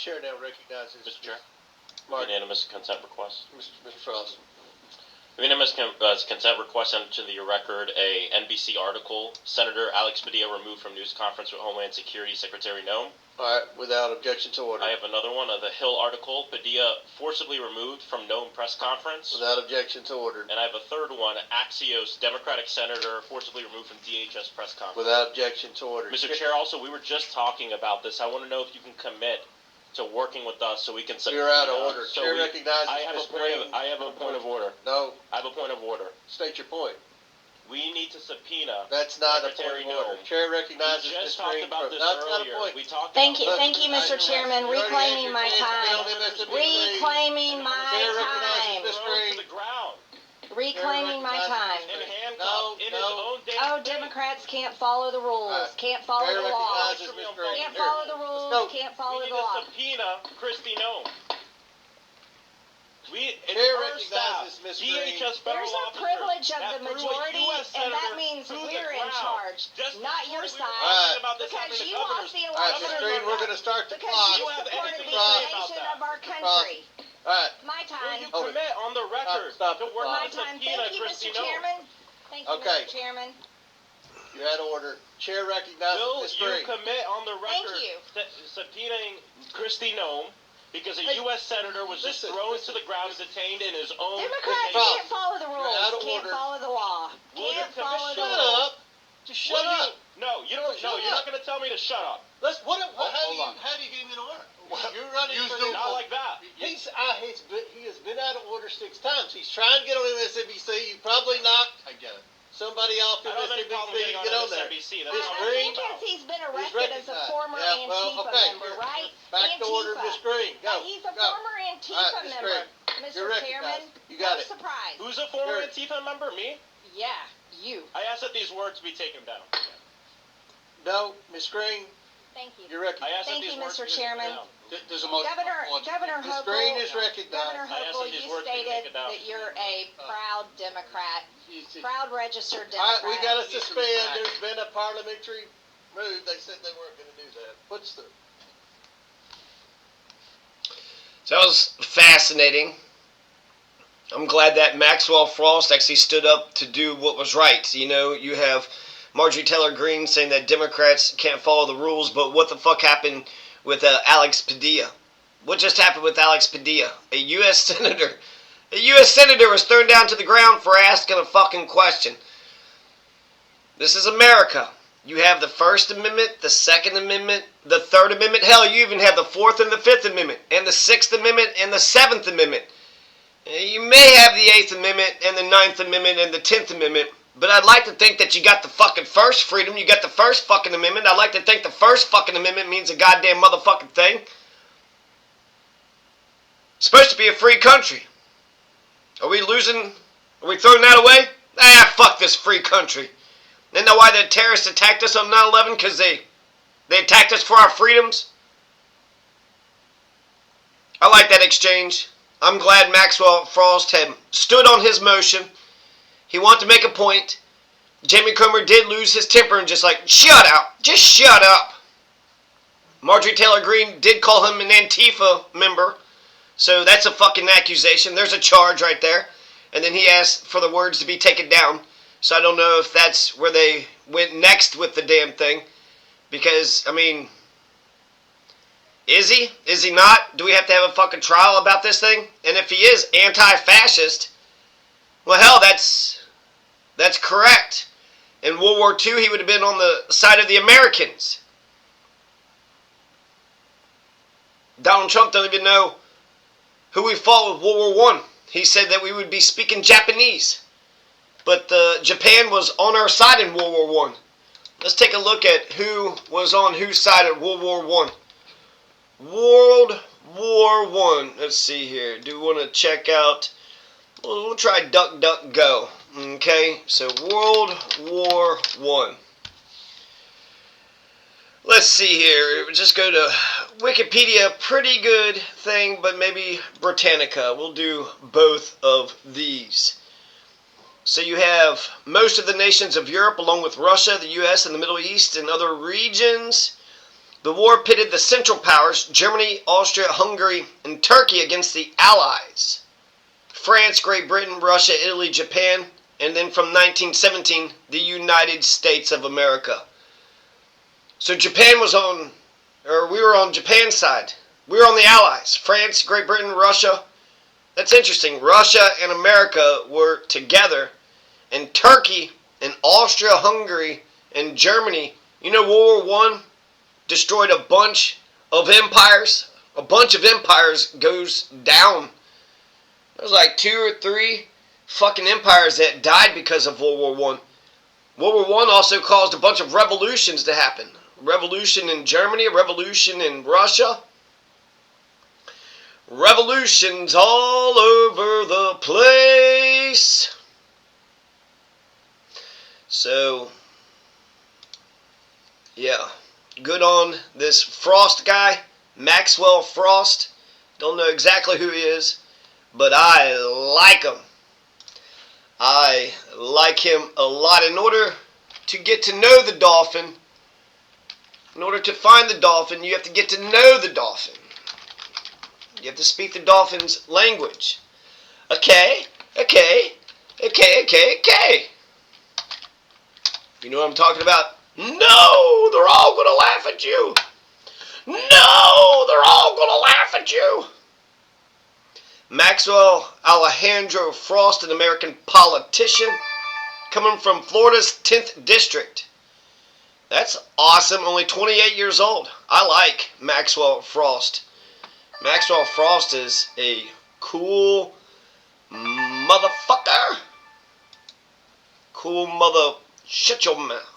Chair now recognizes Mr. Chair. Mark. Unanimous consent request. Mr. Frost. Unanimous consent request sent to the record a NBC article. Senator Alex Padilla removed from news conference with Homeland Security Secretary Noem. All right, without objection to order. I have another one of the Hill article. Padilla forcibly removed from Noem press conference. Without objection to order. And I have a third one. Axios Democratic senator forcibly removed from DHS press conference. Without objection to order. Mr. Chair, also we were just talking about this. I want to know if you can commit to working with us so we can. You're out of order. So Chair recognizes I have a point of order. No. I have a point of order. State your point. We need to subpoena. That's not Secretary a point of order. Noem. Chair recognizes We just Ms. talked Green. about this That's earlier. not a point. We talked Thank you, about Mr. Chairman. Reclaiming my time. Reclaiming my time. To the ground. Reclaiming my time. And handcuffed in his own damn Oh, Democrats can't follow the rules. Can't follow the law. Can't follow the rules. Can't follow the law. We need to subpoena Kristi Noem. Chair recognizes Ms. Green. There's a privilege of the majority, and that means we're in charge, not your side, because you lost the election. All right, Ms. Green, we're going to start the clock. Because you supported the invasion of our country. All right. My time. Will you commit on the record to work My to time. subpoena Thank you, Kristi Mr. Noem? Chairman. Thank you, Okay. Mr. Chairman. You're out of order. Chair recognizes Will Ms. you Green. commit on the record Thank you. to subpoenaing Kristi Noem because a U.S. senator was just thrown to the ground and detained in his own... Democrats can't follow the rules. out of Can't order. follow the law. Will you Can't follow the Shut rules. up. Just shut up. No, you don't. No, you're not going to tell me to shut up. Let's. How do you get him in order? You're running for the... Not like that. He has been out of order 6 times. He's trying to get on MSNBC. You probably knocked. I get it. Somebody off I don't have any problem MSNBC getting to get on on there. MSNBC. I think he's been arrested as a former Antifa member, right? Back to order, Ms. Green. Go. He's a go. former Antifa Ms. member, Green. Mr. You're Chairman. recognized. You got no it. surprise. Who's a former Sure. Antifa member? Me? Yeah, you. I ask that these words be taken down. No, Ms. Green. Thank you. You're recognized. I ask that Thank these you, words Mr. be taken Chairman. down. There's a motion. Governor Ms. Green is Hochul, recognized. you stated that you're a proud Democrat, proud registered All Democrat. right, we got to suspend. There's been a parliamentary move. They said they weren't going to do that. What's the... So that was fascinating. I'm glad that Maxwell Frost actually stood up to do what was right. You know, you have Margery Taylor Greene saying that Democrats can't follow the rules, but what the fuck happened with Alex Padilla? What just happened with Alex Padilla? A U.S. senator. A U.S. senator was thrown down to the ground for asking a fucking question. This is America. You have the First Amendment, the Second Amendment, the Third Amendment. Hell, you even have the Fourth and the Fifth Amendment, and the Sixth Amendment and the Seventh Amendment. You may have the Eighth Amendment and the Ninth Amendment and the 10th Amendment, but I'd like to think that you got the fucking first freedom. You got the first fucking amendment. I'd like to think the first fucking amendment means a goddamn motherfucking thing. It's supposed to be a free country. Are we losing? Are we throwing that away? Ah, fuck this free country. Isn't that why the terrorists attacked us on 9/11? Because they attacked us for our freedoms? I like that exchange. I'm glad Maxwell Frost had stood on his motion. He wanted to make a point. Jamie Comer did lose his temper and just like, shut up. Just shut up. Margery Taylor Greene did call him an Antifa member. So that's a fucking accusation. There's a charge right there. And then he asked for the words to be taken down. So I don't know if that's where they went next with the damn thing. Because, I mean, is he? Is he not? Do we have to have a fucking trial about this thing? And if he is anti-fascist, well, hell, that's correct. In World War II, he would have been on the side of the Americans. Donald Trump doesn't even know who we fought with World War I. He said that we would be speaking Japanese. But Japan was on our side in World War I. Let's take a look at who was on whose side at World War I. World War I. Let's see here. Do we want to check out... We'll try DuckDuckGo. Okay, so World War I. Let's see here. We'll just go to Wikipedia. Pretty good thing, but maybe Britannica. We'll do both of these. So you have most of the nations of Europe, along with Russia, the U.S., and the Middle East, and other regions. The war pitted the Central Powers, Germany, Austria, Hungary, and Turkey against the Allies. France, Great Britain, Russia, Italy, Japan, and then from 1917, the United States of America. So Japan was on, or we were on Japan's side. We were on the Allies. France, Great Britain, Russia. That's interesting. Russia and America were together, and Turkey and Austria, Hungary, and Germany. You know, World War I destroyed a bunch of empires. A bunch of empires goes down. There's like 2 or 3 fucking empires that died because of World War I. World War I also caused a bunch of revolutions to happen. A revolution in Germany, a revolution in Russia. Revolutions all over the place. So, yeah. Good on this Frost guy, Maxwell Frost. Don't know exactly who he is, but I like him. I like him a lot. In order to get to know the dolphin, in order to find the dolphin, you have to get to know the dolphin. You have to speak the dolphin's language. Okay. You know what I'm talking about? No, they're all going to laugh at you. No, they're all going to laugh at you. Maxwell Alejandro Frost, an American politician, coming from Florida's 10th District. That's awesome. Only 28 years old. I like Maxwell Frost. Maxwell Frost is a cool motherfucker. Cool mother... Shut your mouth.